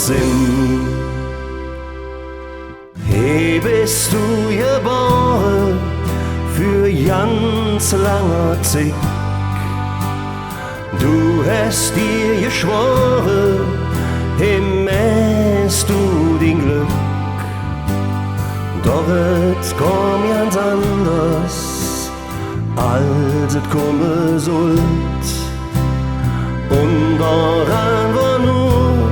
Heimatsinn. Hey, bist du geboren für ganz langer Zeit? Du hast dir geschworen, hey, mäst du dein Glück. Doch es komm ganz anders, als es kommen sollt. Und daran war nur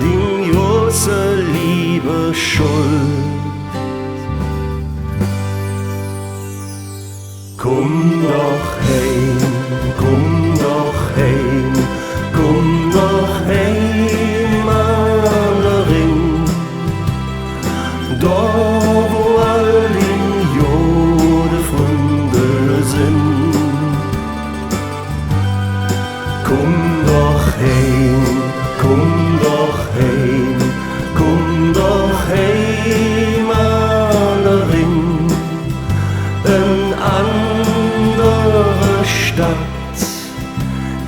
die große Liebe schuld. Komm doch heim, komm doch heim, komm doch heim an der Ring. Da wo all die Jode Freunde sind. Komm doch heim, komm doch heim, komm doch heim an der Ring. Eine andere Stadt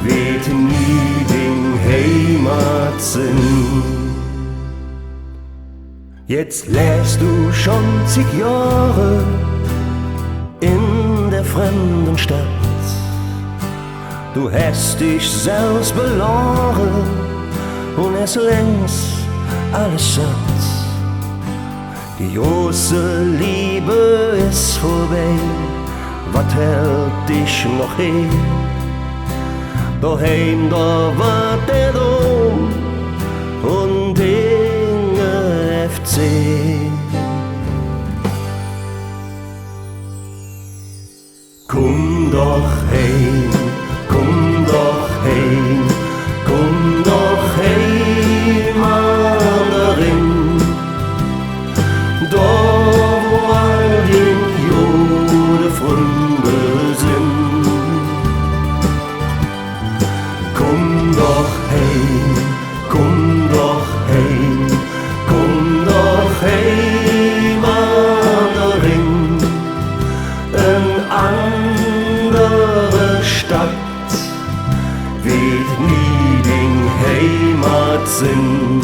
wird nie den Heimatsinn. Jetzt lebst du schon zig Jahre in der fremden Stadt. Du hast dich selbst verloren und es längst alles satt. Die große Liebe ist vorbei, was hält dich noch hin? Daheim, da war der Dom und der FC. Komm doch heim, komm doch heim, komm doch heim an der Ring. Da wo all die Jode Freunde sind. Komm doch heim, komm doch heim, komm doch heim an der Ring. Eine andere Stadt wird nie den Heimatsinn.